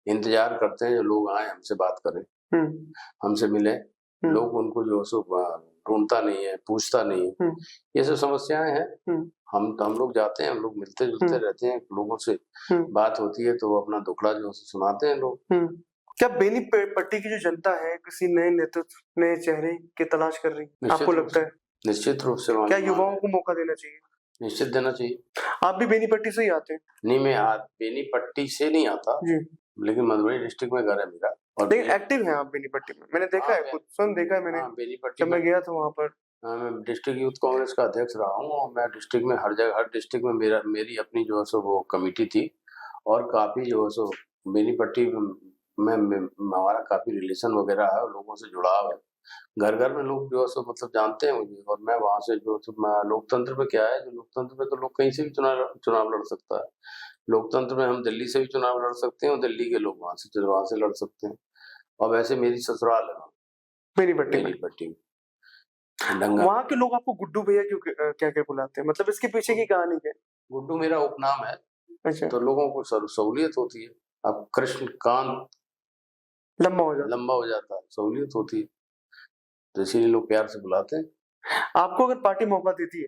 इंतजार करते हैं जो लोग आए हमसे बात करें, हमसे मिले। लोग उनको जो सो ढूंढता नहीं है, पूछता नहीं है। ये सब समस्याएं हैं। हम लोग जाते हैं, हम लोग मिलते जुलते रहते हैं, लोगों से बात होती है तो वो अपना दुखड़ा जो सुनाते हैं लोग। क्या बेनीपट्टी की जो जनता है किसी नए नेतृत्व, नए चेहरे की तलाश कर रही है, आपको लगता है? निश्चित रूप से। क्या युवाओं को मौका देना चाहिए? निश्चित देना चाहिए। आप भी बेनीपट्टी से ही आते हैं? नहीं, मैं बेनीपट्टी से नहीं आता जी, लेकिन मधुबनी डिस्ट्रिक्ट में घर है मेरा। और लेकिन एक्टिव हैं आप बेनीपट्टी में, मैंने देखा है, खुद स्वयं देखा है मैंने बेनीपट्टी जब मैं गया था वहाँ पर। मैं डिस्ट्रिक्ट यूथ कांग्रेस का अध्यक्ष रहा हूँ और मैं डिस्ट्रिक्ट में हर जगह, हर डिस्ट्रिक्ट में मेरी अपनी जो है सो वो कमेटी थी और काफी जो है सो बेनीपट्टी में हमारा काफी रिलेशन वगैरह है और लोगों से जुड़ाव है। घर घर में लोग जो है सो मतलब जानते हैं मुझे और मैं वहां से जो लोकतंत्र में क्या है, जो लोकतंत्र में तो लोग कहीं से भी चुनाव लड़ सकता है। लोकतंत्र में हम दिल्ली से भी चुनाव लड़ सकते हैं और दिल्ली के लोग वहां से लड़ सकते हैं। और वैसे मेरी ससुराल है बेनीपट्टी में। वहाँ के लोग आपको गुड्डू भैया क्यों क्या क्या बुलाते हैं, मतलब इसके पीछे की कहानी क्या है? गुड्डू मेरा उपनाम है। अच्छा। तो लोगों को सहूलियत होती है। अब कृष्णकांत लंबा हो जाता है, सहूलियत होती है, तो इसीलिए लोग प्यार से बुलाते हैं। आपको अगर पार्टी मौका देती है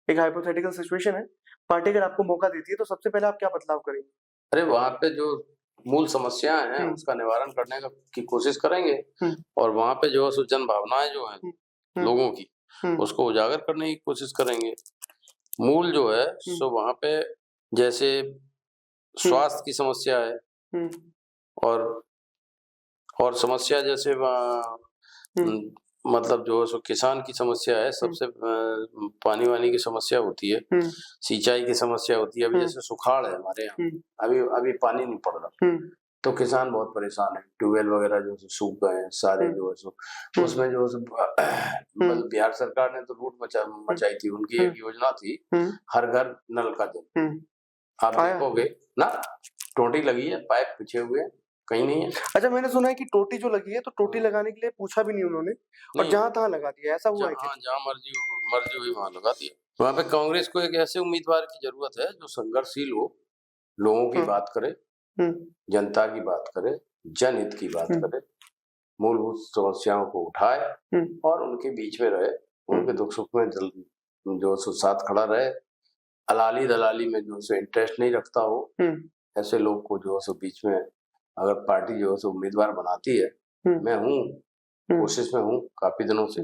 एक हाइपोथेटिकल सिचुएशन है, पार्टी अगर आपको मौका देती है तो सबसे पहले आप क्या बदलाव करेंगे? अरे वहां पे जो मूल समस्याएं हैं उसका निवारण करने की कोशिश करेंगे और वहां पे जो है जन भावनाएं जो हैं लोगों की उसको उजागर करने की कोशिश करेंगे। मूल जो है सो वहां पे जैसे स्वास्थ्य की समस्या है और समस्या जैसे मतलब जो है सो किसान की समस्या है, सबसे पानी वानी की समस्या होती है, सिंचाई की समस्या होती है। अभी जैसे सुखाड़ है हमारे यहाँ, अभी पानी नहीं पड़ रहा तो किसान बहुत परेशान है। ट्यूबवेल वगैरह जो सूख गए हैं सारे जो है सो, उसमें जो है मतलब बिहार सरकार ने तो लूट मचाई थी। उनकी एक योजना थी हर घर नल का जल, आप देखोगे ना, टोटी लगी है, पाइप पिछे हुए हैं, कहीं नहीं है। अच्छा, मैंने सुना है कि टोटी जो लगी है तो टोटी लगाने के लिए पूछा भी नहीं उन्होंने और जहां तहां लगा दिया, ऐसा हुआ है क्या? जहां मर्जी हुई वहां लगा दिया। वहां पे कांग्रेस को एक ऐसे उम्मीदवार की जरूरत है जो संघर्षशील हो, लोगों की बात करे, जनता की बात करे, जनहित की बात करे, मूलभूत समस्याओं को उठाए और उनके बीच में रहे, उनके दुख सुख में जो साथ खड़ा रहे। अलाली दलाली में जो इंटरेस्ट नहीं रखता हो, ऐसे लोग को जो है बीच में अगर पार्टी जो है उम्मीदवार बनाती है, मैं हूँ कोशिश में हूँ काफी दिनों से,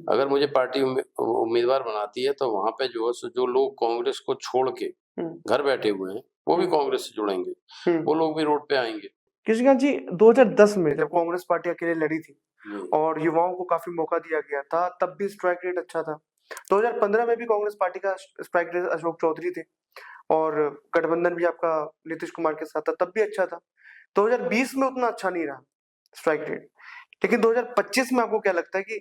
अगर मुझे पार्टी उम्मीदवार बनाती है तो वहां पे जो है जो लोग कांग्रेस को छोड़ के घर बैठे हुए हैं वो भी कांग्रेस से जुड़ेंगे, वो लोग भी रोड पे आएंगे। कृष्णकांत जी, 2010 में जब कांग्रेस पार्टी अकेले लड़ी थी और युवाओं को काफी मौका दिया गया था, तब भी स्ट्राइक रेट अच्छा था। 2015 में भी कांग्रेस पार्टी का स्ट्राइक रेट अशोक चौधरी थे और गठबंधन भी आपका नीतीश कुमार के साथ था, तब भी अच्छा था। 2020 में उतना अच्छा नहीं रहा स्ट्राइक रेट, लेकिन 2025 में आपको क्या लगता है कि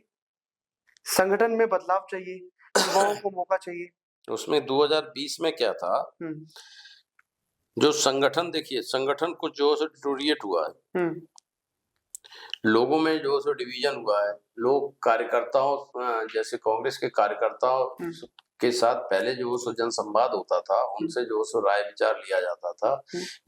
संगठन में बदलाव चाहिए, युवाओं को मौका चाहिए? उसमें 2020 में क्या था, जो संगठन, देखिए संगठन कुछ जो है डिटोरिएट हुआ है, लोगों में जो है डिवीजन हुआ है। लोग कार्यकर्ताओं जैसे कांग्रेस के कार्यकर्ताओं के साथ पहले जो है जन संवाद होता था, उनसे जो है राय विचार लिया जाता था।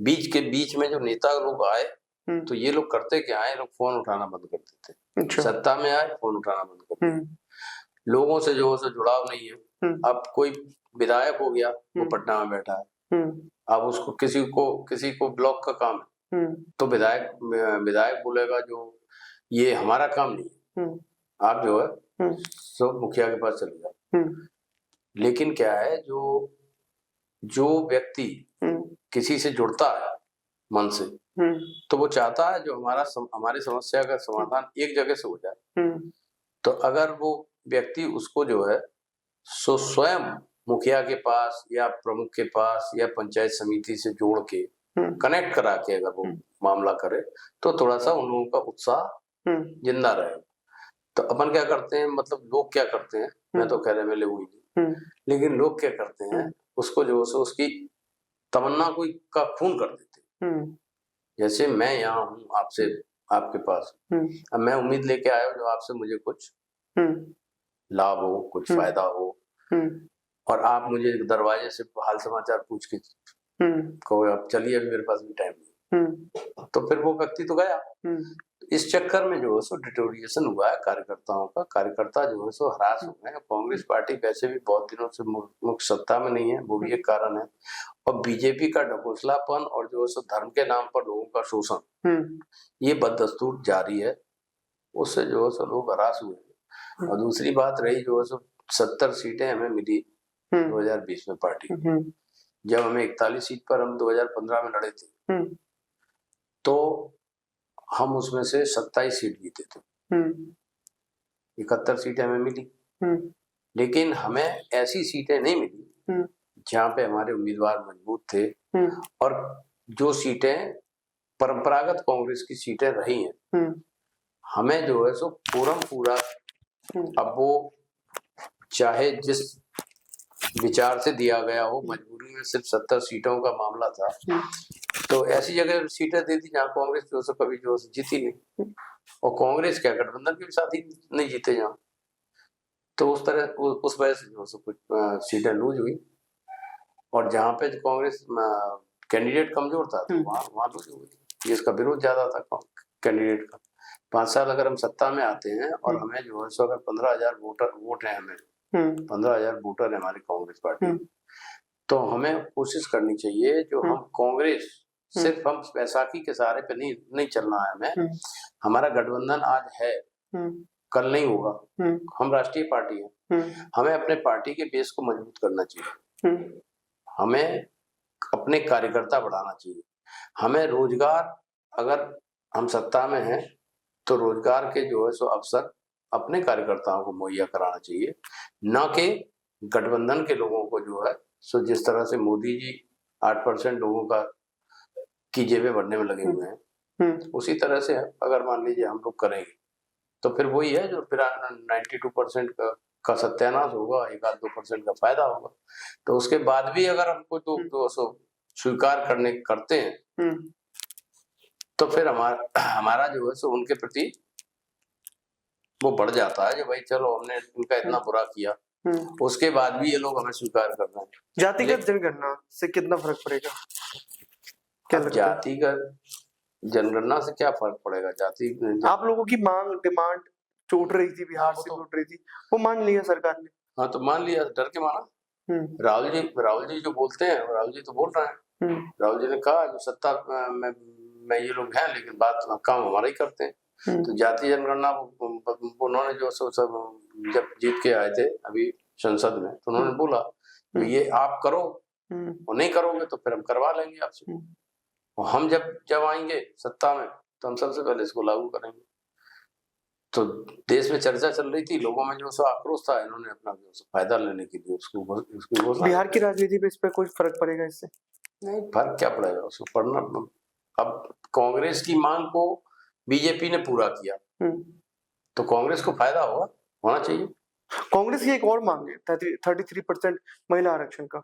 बीच में जो नेता लोग आए तो ये लोग करते क्या है, लोग फोन उठाना बंद कर देते। सत्ता में आए फोन उठाना बंद कर देते, लोगों से जो है जुड़ाव नहीं है। अब कोई विधायक हो गया, वो पटना में बैठा है, अब उसको किसी को ब्लॉक का काम है तो विधायक बोलेगा जो ये हमारा काम नहीं है, आप जो है सब मुखिया के पास चले जाओ। लेकिन क्या है, जो व्यक्ति किसी से जुड़ता है मन से, तो वो चाहता है जो हमारी समस्या का समाधान एक जगह से हो जाए। तो अगर वो व्यक्ति उसको जो है सो स्वयं मुखिया के पास या प्रमुख के पास या पंचायत समिति से जोड़ के कनेक्ट करा के अगर वो मामला करे तो थोड़ा सा उन लोगों का उत्साह जिंदा रहे। तो अपन क्या करते हैं, मतलब लोग क्या करते हैं, मैं तो कह रहे में हुई नहीं, लेकिन लोग क्या करते हैं, उसको जो है उसकी तमन्ना का खून कर देते हैं। जैसे मैं यहाँ हूँ आपसे, आपके पास, अब मैं उम्मीद लेके आया हूँ जो आपसे मुझे कुछ लाभ हो, कुछ फायदा हो, और आप मुझे दरवाजे से हाल समाचार पूछ के कहो अब चलिए अभी मेरे पास भी टाइम नहीं, तो फिर वो व्यक्ति तो गया। इस चक्कर में जो है सो डिटोरिएशन हुआ है कार्यकर्ताओं का, कार्यकर्ता जो है सो हरास हो गए। कांग्रेस पार्टी वैसे भी बहुत दिनों से मुख्य सत्ता में नहीं है, वो भी एक कारण है, और बीजेपी का ढकोसलापन और जो है सो धर्म के नाम पर लोगों का शोषण, ये बददस्तूर जारी है, उससे जो है सो लोग हरास हुए। और दूसरी बात रही जो है सो 70 सीटें हमें मिली 2020 में पार्टी, जब हमें 41 सीट पर हम 2015 में लड़े थे तो हम उसमें से 27 सीट जीते थे, 71 सीटें हमें मिली, लेकिन हमें ऐसी सीटें नहीं मिली जहां पे हमारे उम्मीदवार मजबूत थे, और जो सीटें परंपरागत कांग्रेस की सीटें रही हैं, हमें जो है सो पूरा अब वो चाहे जिस विचार से दिया गया हो, मजबूरी में सिर्फ 70 सीटों का मामला था, तो ऐसी जगह सीटें दे दी जहाँ कांग्रेस जो है कभी जो है जीती नहीं, और कांग्रेस क्या गठबंधन के साथ ही नहीं जीते जहाँ, तो उस तरह उस वजह से जो है कुछ सीटें लूज हुई, और जहाँ पे कांग्रेस कैंडिडेट कमजोर था तो वहाँ लूज हुई, जिसका विरोध ज्यादा था कैंडिडेट का। 5 साल अगर हम सत्ता में आते हैं और हमें जो है सो अगर 15,000 वोट है हमें, 15,000 वोटर है हमारी कांग्रेस पार्टी। तो हमें कोशिश करनी चाहिए जो हम कांग्रेस सिर्फ हम बैसाखी के सहारे पे नहीं चलना है हमें। हमारा गठबंधन आज है, कल नहीं होगा। हम राष्ट्रीय पार्टी है, हमें अपने पार्टी के बेस को मजबूत करना चाहिए। हमें अपने कार्यकर्ता बढ़ाना चाहिए। हमें रोजगार, अगर हम सत्ता में हैं तो रोजगार के जो है सो अवसर अपने कार्यकर्ताओं को मुहैया कराना चाहिए, न कि गठबंधन के लोगों को जो है सो जिस तरह से मोदी जी 8% लोगों की जेबें भरने में लगे हुए हैं, उसी तरह से अगर मान लीजिए हम लोग करेंगे तो फिर वही है जो फिर 92% का सत्यानाश होगा, 1-2% का फायदा होगा। तो उसके बाद भी अगर हमको तो स्वीकार करते हैं तो फिर हमारा जो है सो उनके प्रति वो बढ़ जाता है कि भाई चलो हमने उनका इतना बुरा किया, उसके बाद भी ये लोग हमें स्वीकार कर रहे हैं। जातिगत जनगणना से कितना फर्क पड़ेगा, क्या लगता है? जातिगत जनगणना से क्या फर्क पड़ेगा? आप लोगों की मांग, डिमांड जो उठ रही थी, बिहार से उठ रही थी, वो मान लिया सरकार ने। हाँ तो मान लिया, डर के माना। राहुल जी जो बोलते हैं, राहुल जी तो बोल रहे हैं। राहुल जी ने कहा जो सत्ता में ये लोग हैं लेकिन बात काम हमारा ही करते हैं। तो जाति जनगणना उन्होंने जो सब जब जीत के आए थे अभी संसद में, तो उन्होंने बोला तो ये आप करो, और नहीं करोगे तो फिर हम करवा लेंगे आपसे। और हम जब आएंगे सत्ता में तो हम सबसे पहले इसको लागू करेंगे। तो देश में चर्चा चल रही थी, लोगों में जो सा आक्रोश था, इन्होंने अपना जो फायदा लेने के लिए उसकी घोषणा। बिहार की राजनीति पे इस पे कोई फर्क पड़ेगा इससे? नहीं, फर्क क्या पड़ेगा उसको पड़ना। अब कांग्रेस की मांग को बीजेपी ने पूरा किया तो कांग्रेस को फायदा होना चाहिए। कांग्रेस की एक और मांग है 33% महिला आरक्षण का।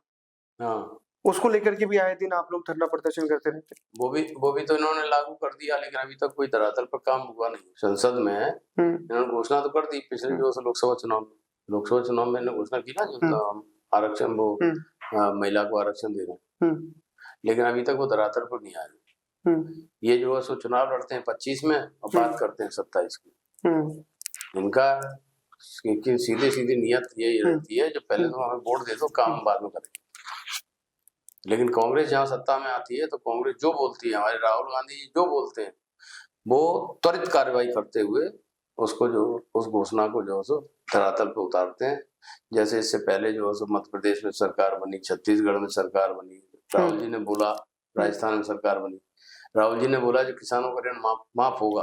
हाँ, उसको लेकर के भी आए दिन आप लोग धरना प्रदर्शन करते रहते। वो भी तो इन्होंने लागू कर दिया, लेकिन अभी तक कोई धरातल पर काम हुआ नहीं। संसद में इन्होंने घोषणा तो कर दी पिछले जो लोकसभा चुनाव में इन्होंने घोषणा की ना, जो आरक्षण वो महिला को आरक्षण दे रहे हैं, लेकिन अभी तक वो धरातल पर नहीं आए। ये जो है सो चुनाव लड़ते हैं 25 में और बात करते हैं 27 की। इनका सीधी नियत यही रहती है जो पहले तो हमें वोट दे दो, काम बाद में करेंगे। लेकिन कांग्रेस जहाँ सत्ता में आती है तो कांग्रेस जो बोलती है, हमारे राहुल गांधी जी जो बोलते हैं, वो त्वरित कार्रवाई करते हुए उसको जो उस घोषणा को जो है सो धरातल पे उतारते हैं। जैसे इससे पहले जो है सो मध्य प्रदेश में सरकार बनी, छत्तीसगढ़ में सरकार बनी, राहुल जी ने बोला राजस्थान में सरकार बनी, राहुल जी ने बोला जो किसानों का ऋण माफ होगा,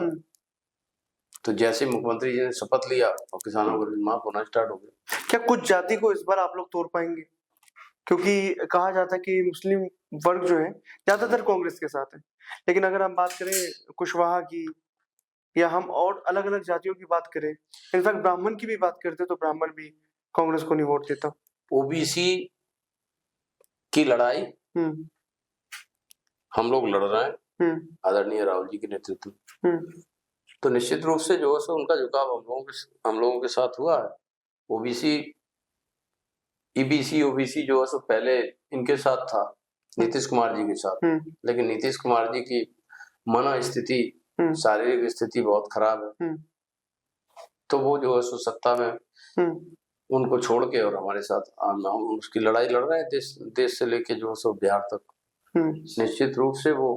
तो जैसे मुख्यमंत्री जी ने शपथ लिया और किसानों का ऋण माफ होना स्टार्ट हो गया। क्या कुछ जाति को इस बार आप लोग तोड़ पाएंगे? क्योंकि कहा जाता है कि मुस्लिम वर्ग जो है ज्यादातर कांग्रेस के साथ है, लेकिन अगर हम बात करें कुशवाहा की या हम और अलग अलग जातियों की बात करें, इनफैक्ट ब्राह्मण की भी बात करते तो ब्राह्मण भी कांग्रेस को नहीं वोट देता। ओबीसी की लड़ाई हम लोग लड़ रहे हैं आदरणीय राहुल जी के नेतृत्व में, तो निश्चित रूप से जो है उनका झुकाव हम लोगों के साथ हुआ है। ओबीसी ईबीसी ओबीसी जो है सो पहले इनके साथ था, नीतीश कुमार जी के साथ, लेकिन नीतीश कुमार जी की मनोस्थिति, शारीरिक स्थिति बहुत खराब है, तो वो जो है सो सत्ता में उनको छोड़ के और हमारे साथ हम उसकी लड़ाई लड़ रहे हैं देश से लेके जो है सो बिहार तक। निश्चित रूप से वो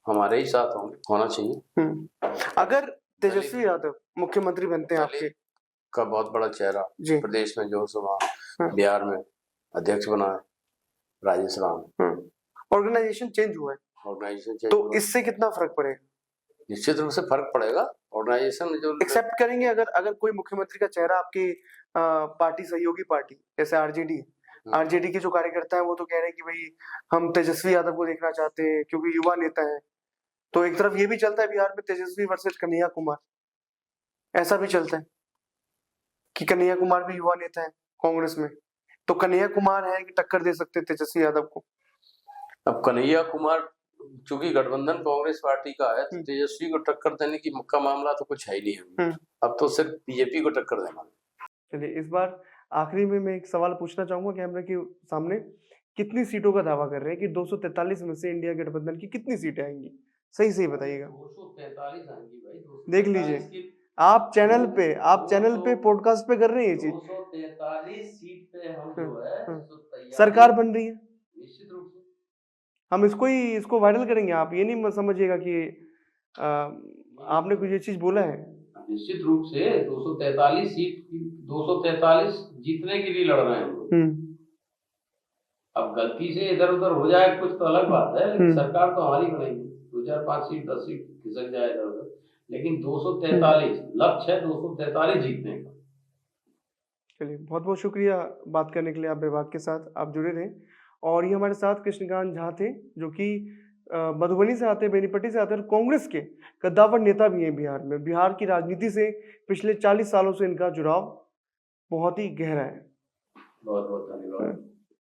हमारे ही साथ होना चाहिए। अगर तेजस्वी यादव मुख्यमंत्री बनते हैं आपके का बहुत बड़ा चेहरा प्रदेश में जो सो बिहार में अध्यक्ष बना है राजेश राम, ऑर्गेनाइजेशन चेंज हुआ है, तो इससे कितना फर्क पड़ेगा? निश्चित रूप से फर्क पड़ेगा। ऑर्गेनाइजेशन जो एक्सेप्ट करेंगे अगर कोई मुख्यमंत्री का चेहरा आपकी पार्टी सहयोगी पार्टी जैसे आरजेडी के जो कार्यकर्ता है वो तो कह रहे हैं कि भाई हम तेजस्वी यादव को देखना चाहते हैं क्योंकि युवा नेता है। तो एक तरफ ये भी चलता है बिहार में तेजस्वी वर्सेस कन्हैया कुमार, ऐसा भी चलता है कि कन्हैया कुमार भी युवा नेता है कांग्रेस में, तो कन्हैया कुमार है कि टक्कर दे सकते हैं तेजस्वी यादव को। अब कन्हैया कुमार चूंकि गठबंधन कांग्रेस पार्टी का है तो तेजस्वी को टक्कर देने की का मामला तो कुछ है ही नहीं, अब तो सिर्फ बीजेपी को टक्कर देना। चलिए इस बार आखिरी में मैं एक सवाल पूछना चाहूंगा कैमरे के सामने, कितनी सीटों का दावा कर रहे हैं कि 243 में से इंडिया गठबंधन की कितनी सीटें आएंगी? सही बताइएगा। 243 आएंगी भाई, देख लीजिए आप चैनल पे पॉडकास्ट पे कर रहे हैं ये चीज। 243 सीट पे हम जो है तो तैयारी सरकार बन रही है, निश्चित रूप से हम इसको वायरल करेंगे। आप ये नहीं समझिएगा कि आपने कुछ ये चीज बोला है। निश्चित रूप से 243 सीट 243 जीतने के लिए लड़ रहे हैं हम लोग। अब गलती से इधर उधर हो जाए कुछ तो अलग बात है, लेकिन सरकार तो हमारी बनेगी। 2005 सीट 10 सीट खिसक जाए इधर उधर, लेकिन 243 लक्ष्य है, 243 जीतने का। चलिए, बहुत बहुत शुक्रिया बात करने के लिए। आप विभाग के साथ आप जुड़े रहे। और ये हमारे साथ कृष्णकांत झा थे, जो कि मधुबनी से आते हैं, बेनीपट्टी से आते हैं, और कांग्रेस के कद्दावर नेता भी हैं बिहार में। बिहार की राजनीति से पिछले 40 सालों से इनका जुड़ाव बहुत ही गहरा है। बहुत बहुत धन्यवाद।